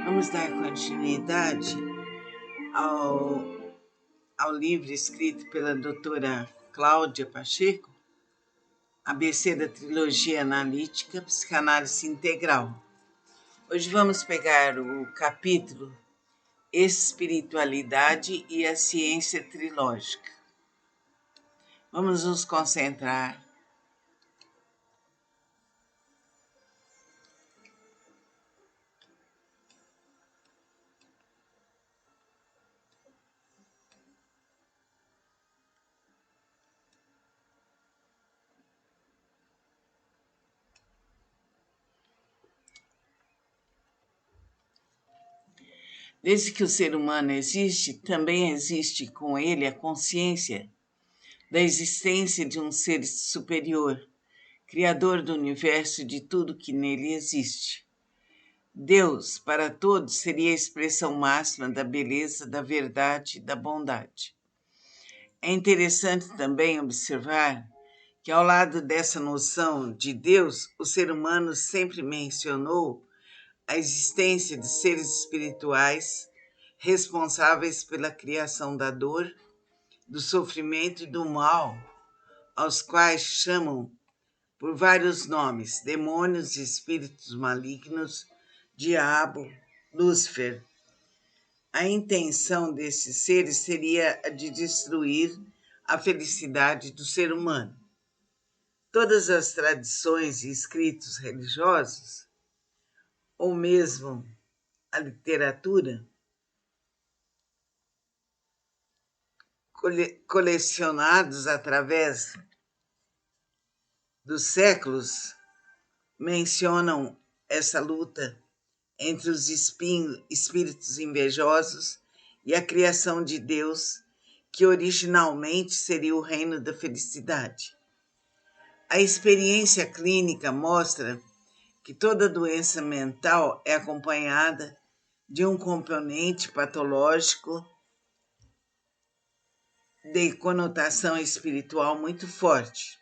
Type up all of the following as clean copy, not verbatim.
Vamos dar continuidade ao, ao livro escrito pela doutora Cláudia Pacheco, ABC da Trilogia Analítica, Psicanálise Integral. Hoje vamos pegar o capítulo Espiritualidade e a Ciência Trilógica. Vamos nos concentrar Desde que o ser humano existe, também existe com ele a consciência da existência de um ser superior, criador do universo e de tudo que nele existe. Deus, para todos, seria a expressão máxima da beleza, da verdade e da bondade. É interessante também observar que, ao lado dessa noção de Deus, o ser humano sempre mencionou a existência de seres espirituais responsáveis pela criação da dor, do sofrimento e do mal, aos quais chamam por vários nomes: demônios, espíritos malignos, diabo, Lúcifer. A intenção desses seres seria a de destruir a felicidade do ser humano. Todas as tradições e escritos religiosos, ou mesmo a literatura, colecionados através dos séculos, mencionam essa luta entre os espíritos invejosos e a criação de Deus, que originalmente seria o reino da felicidade. A experiência clínica mostra que toda doença mental é acompanhada de um componente patológico de conotação espiritual muito forte.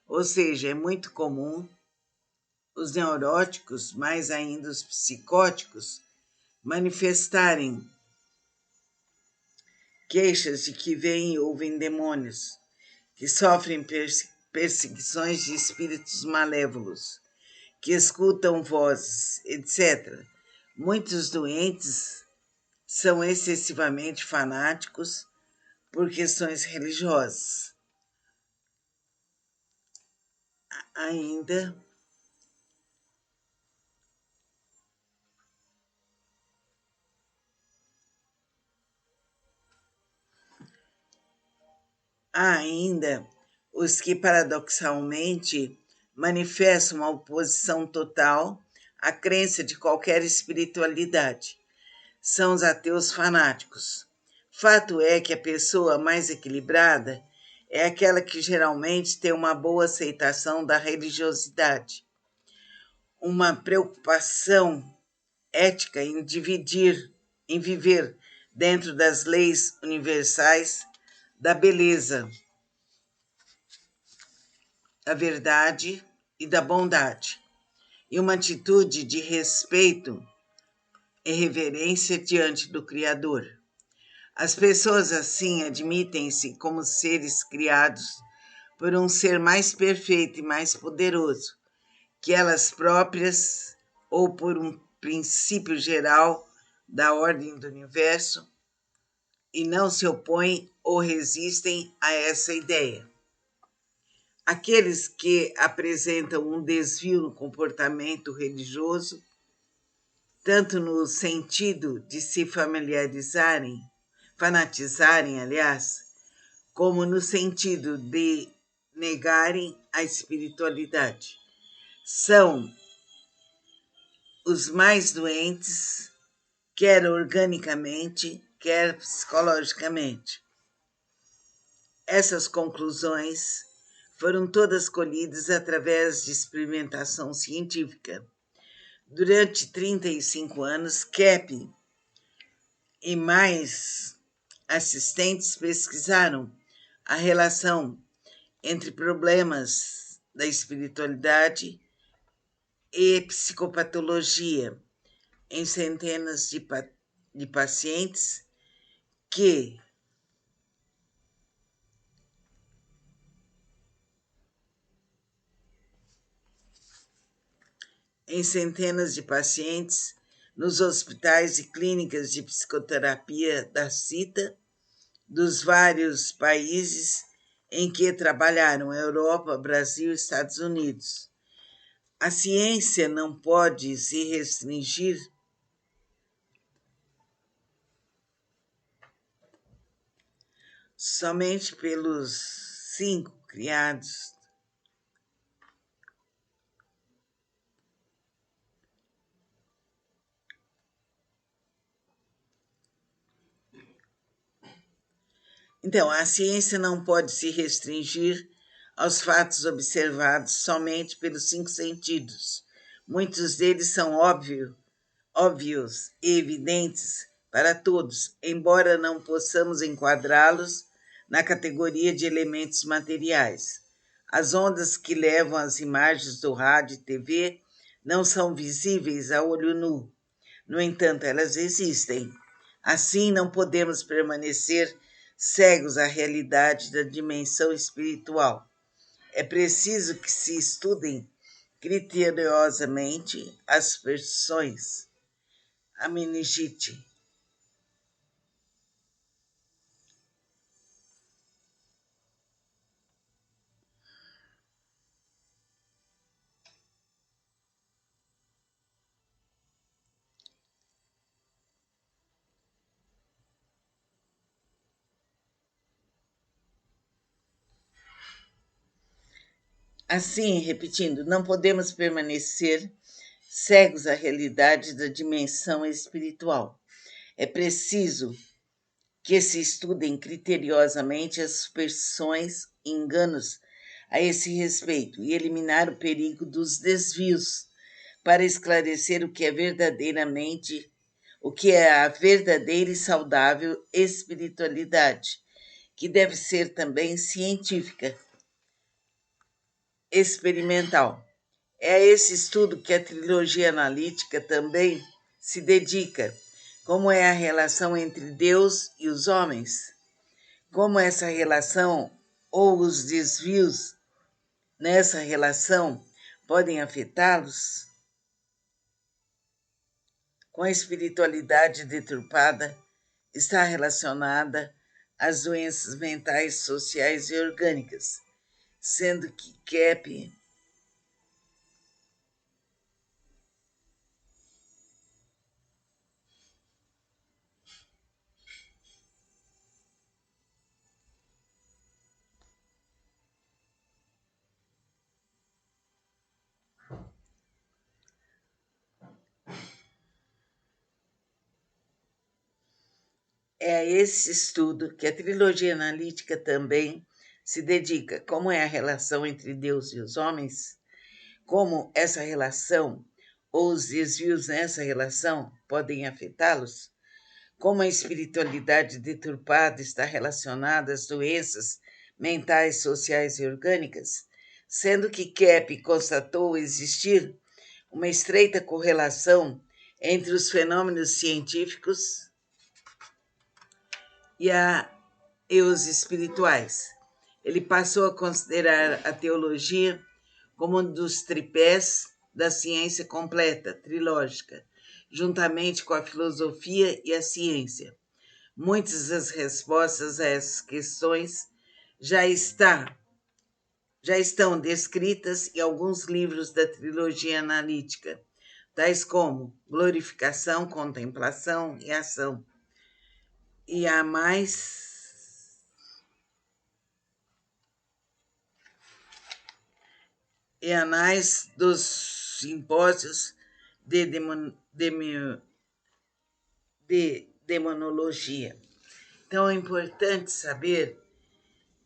Ou seja, é muito comum os neuróticos, mais ainda os psicóticos, manifestarem queixas de que veem e ouvem demônios, que sofrem perseguições de espíritos malévolos, que escutam vozes, etc. Muitos doentes são excessivamente fanáticos por questões religiosas. Ainda há ainda os que paradoxalmente manifestam uma oposição total à crença de qualquer espiritualidade. São os ateus fanáticos. Fato é que a pessoa mais equilibrada é aquela que geralmente tem uma boa aceitação da religiosidade, uma preocupação ética em viver dentro das leis universais da beleza, da verdade e da bondade, e uma atitude de respeito e reverência diante do Criador. As pessoas assim admitem-se como seres criados por um ser mais perfeito e mais poderoso que elas próprias, ou por um princípio geral da ordem do universo, e não se opõem ou resistem a essa ideia. Aqueles que apresentam um desvio no comportamento religioso, tanto no sentido de se fanatizarem, aliás, como no sentido de negarem a espiritualidade, são os mais doentes, quer organicamente, quer psicologicamente. Essas conclusões foram todas colhidas através de experimentação científica. Durante 35 anos, Kepp e mais assistentes pesquisaram a relação entre problemas da espiritualidade e psicopatologia em centenas de pacientes que nos hospitais e clínicas de psicoterapia da CITA dos vários países em que trabalharam, Europa, Brasil e Estados Unidos. A ciência não pode se restringir somente pelos 5 criados. Então, a ciência não pode se restringir aos fatos observados somente pelos 5 sentidos. Muitos deles são óbvios e evidentes para todos, embora não possamos enquadrá-los na categoria de elementos materiais. As ondas que levam as imagens do rádio e TV não são visíveis a olho nu. No entanto, elas existem. Assim, não podemos permanecer cegos à realidade da dimensão espiritual. É preciso que se estudem criteriosamente as superstições. A meningite. Assim, repetindo, não podemos permanecer cegos à realidade da dimensão espiritual. É preciso que se estudem criteriosamente as superstições e enganos a esse respeito e eliminar o perigo dos desvios para esclarecer o que é a verdadeira e saudável espiritualidade, que deve ser também científica, experimental. É a esse estudo que a trilogia analítica também se dedica. Como é a relação entre Deus e os homens? Como essa relação ou os desvios nessa relação podem afetá-los? Com a espiritualidade deturpada está relacionada às doenças mentais, sociais e orgânicas, sendo que Kepp é a esse estudo que a trilogia analítica também se dedica. Como é a relação entre Deus e os homens? Como essa relação ou os desvios nessa relação podem afetá-los? Como a espiritualidade deturpada está relacionada às doenças mentais, sociais e orgânicas, sendo que Kepp constatou existir uma estreita correlação entre os fenômenos científicos e os espirituais. Ele passou a considerar a teologia como um dos tripés da ciência completa, trilógica, juntamente com a filosofia e a ciência. Muitas das respostas a essas questões já estão descritas em alguns livros da trilogia analítica, tais como Glorificação, Contemplação e Ação. E há dos simpósios de demonologia. Então é importante saber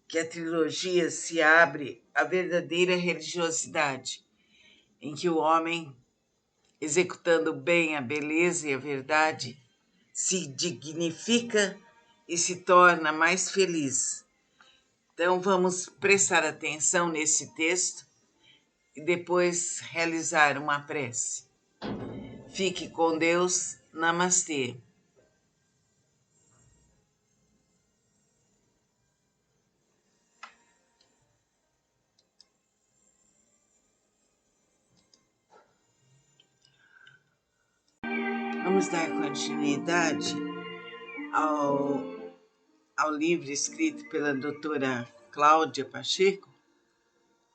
que a trilogia se abre à verdadeira religiosidade, em que o homem, executando bem a beleza e a verdade, se dignifica e se torna mais feliz. Então vamos prestar atenção nesse texto e depois realizar uma prece. Fique com Deus. Namastê. Vamos dar continuidade ao livro escrito pela doutora Cláudia Pacheco,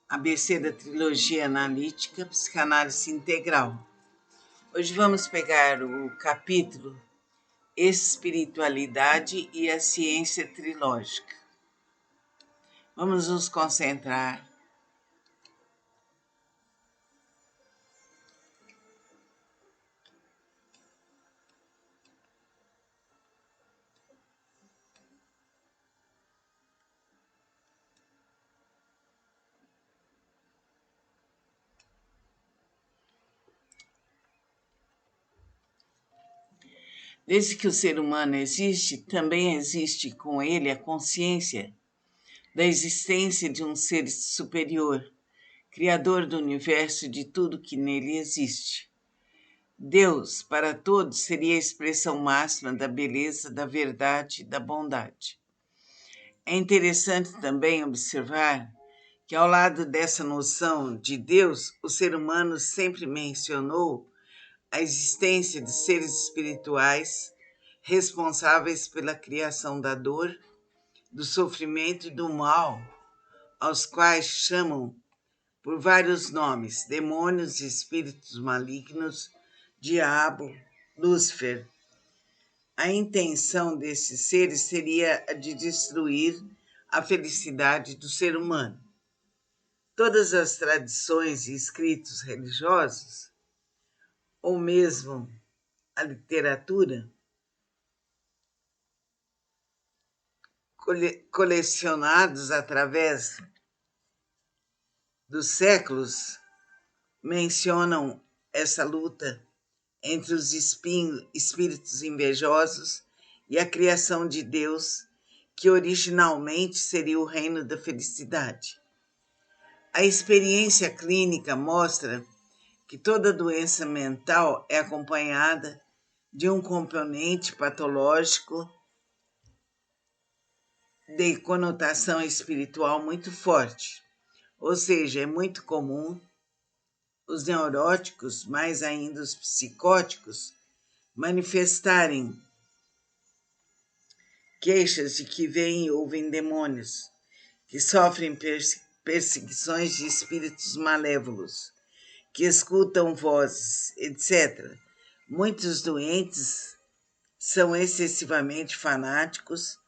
ABC da Trilogia Analítica, Psicanálise Integral. Hoje vamos pegar o capítulo Espiritualidade e a Ciência Trilógica. Vamos nos concentrar Desde que o ser humano existe, também existe com ele a consciência da existência de um ser superior, criador do universo e de tudo que nele existe. Deus, para todos, seria a expressão máxima da beleza, da verdade e da bondade. É interessante também observar que, ao lado dessa noção de Deus, o ser humano sempre mencionou a existência de seres espirituais responsáveis pela criação da dor, do sofrimento e do mal, aos quais chamam por vários nomes: demônios, espíritos malignos, diabo, Lúcifer. A intenção desses seres seria a de destruir a felicidade do ser humano. Todas as tradições e escritos religiosos, ou mesmo a literatura, colecionados através dos séculos, mencionam essa luta entre os espíritos invejosos e a criação de Deus, que originalmente seria o reino da felicidade. A experiência clínica mostra que toda doença mental é acompanhada de um componente patológico de conotação espiritual muito forte. Ou seja, é muito comum os neuróticos, mais ainda os psicóticos, manifestarem queixas de que veem e ouvem demônios, que sofrem perseguições de espíritos malévolos, que escutam vozes, etc. Muitos doentes são excessivamente fanáticos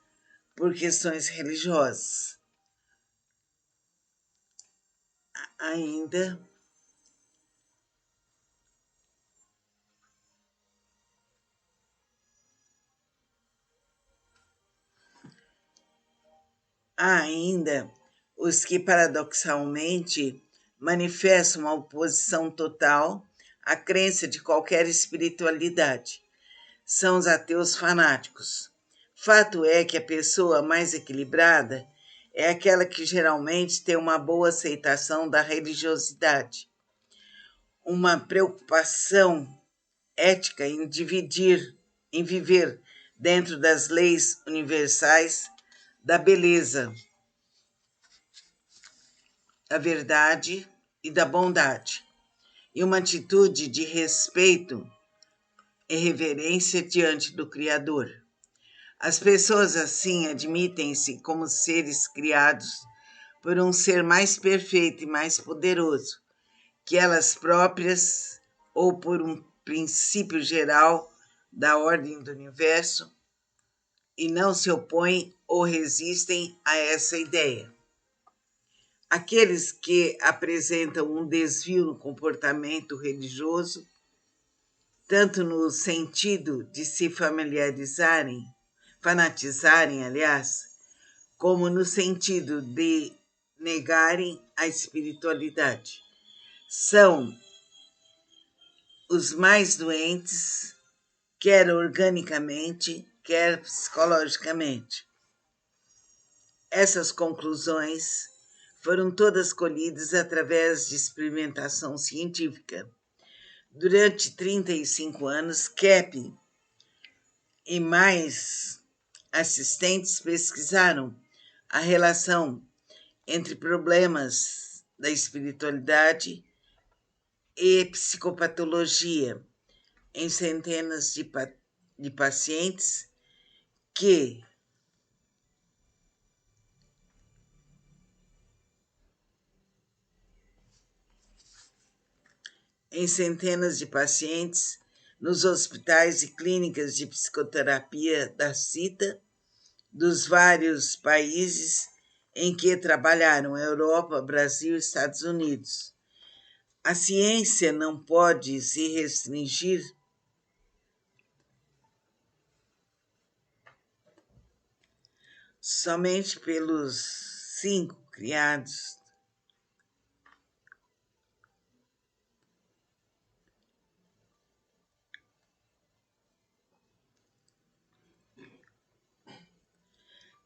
por questões religiosas. Há ainda os que, paradoxalmente, manifestam uma oposição total à crença de qualquer espiritualidade. São os ateus fanáticos. Fato é que a pessoa mais equilibrada é aquela que geralmente tem uma boa aceitação da religiosidade, uma preocupação ética em viver dentro das leis universais da beleza, da verdade e da bondade, e uma atitude de respeito e reverência diante do Criador. As pessoas assim admitem-se como seres criados por um ser mais perfeito e mais poderoso que elas próprias, ou por um princípio geral da ordem do universo, e não se opõem ou resistem a essa ideia. Aqueles que apresentam um desvio no comportamento religioso, tanto no sentido de se fanatizarem, aliás, como no sentido de negarem a espiritualidade, são os mais doentes, quer organicamente, quer psicologicamente. Essas conclusões foram todas colhidas através de experimentação científica. Durante 35 anos, Kepp e mais assistentes pesquisaram a relação entre problemas da espiritualidade e psicopatologia em centenas de pacientes que nos hospitais e clínicas de psicoterapia da CITA dos vários países em que trabalharam, Europa, Brasil e Estados Unidos. A ciência não pode se restringir somente pelos 5 criados.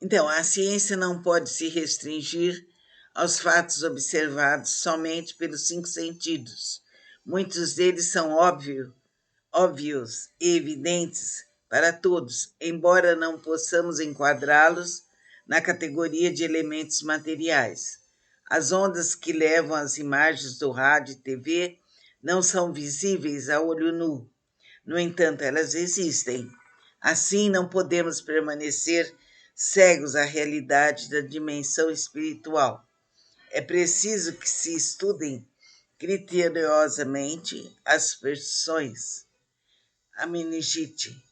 Então, a ciência não pode se restringir aos fatos observados somente pelos 5 sentidos. Muitos deles são óbvios e evidentes para todos, embora não possamos enquadrá-los na categoria de elementos materiais. As ondas que levam as imagens do rádio e TV não são visíveis a olho nu. No entanto, elas existem. Assim, não podemos permanecer cegos à realidade da dimensão espiritual. É preciso que se estudem criteriosamente as superstições. A meningite.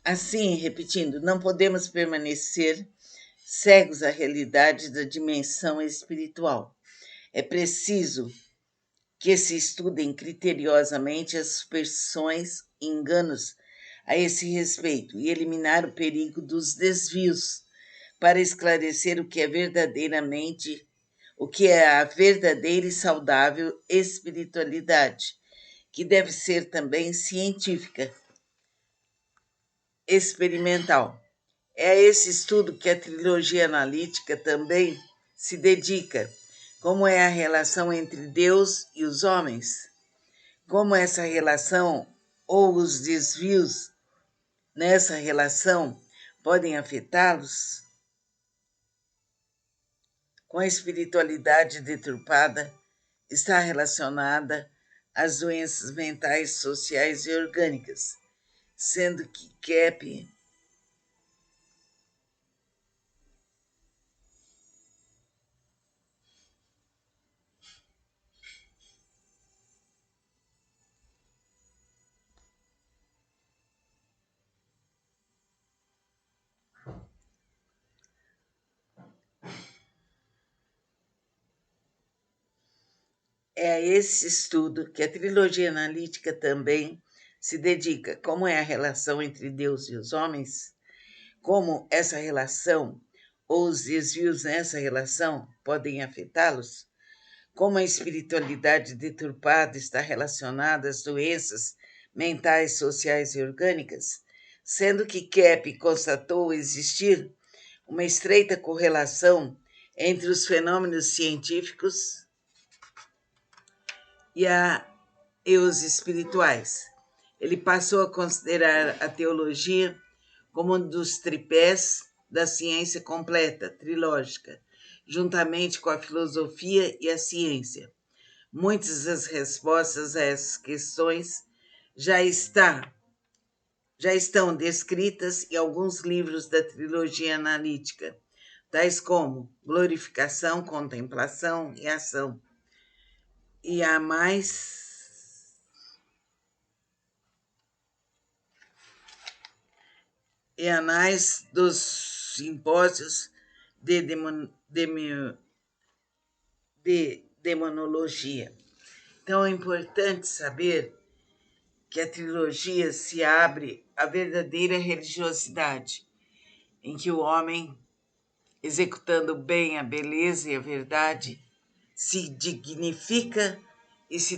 Assim, repetindo, não podemos permanecer cegos à realidade da dimensão espiritual. É preciso que se estudem criteriosamente as superstições e enganos a esse respeito e eliminar o perigo dos desvios para esclarecer o que é a verdadeira e saudável espiritualidade, que deve ser também científica, experimental. É a esse estudo que a trilogia analítica também se dedica. Como é a relação entre Deus e os homens? Como essa relação ou os desvios nessa relação podem afetá-los? Com a espiritualidade deturpada está relacionada às doenças mentais, sociais e orgânicas, sendo que Kepp é a esse estudo que a trilogia analítica também se dedica. Como é a relação entre Deus e os homens? Como essa relação ou os desvios nessa relação podem afetá-los? Como a espiritualidade deturpada está relacionada às doenças mentais, sociais e orgânicas? Sendo que Kepp constatou existir uma estreita correlação entre os fenômenos científicos e os espirituais. Ele passou a considerar a teologia como um dos tripés da ciência completa, trilógica, juntamente com a filosofia e a ciência. Muitas das respostas a essas questões já estão descritas em alguns livros da trilogia analítica, tais como Glorificação, Contemplação e Ação. E há anais dos simpósios de demonologia. Então é importante saber que a trilogia se abre à verdadeira religiosidade, em que o homem executando bem a beleza e a verdade, se dignifica e se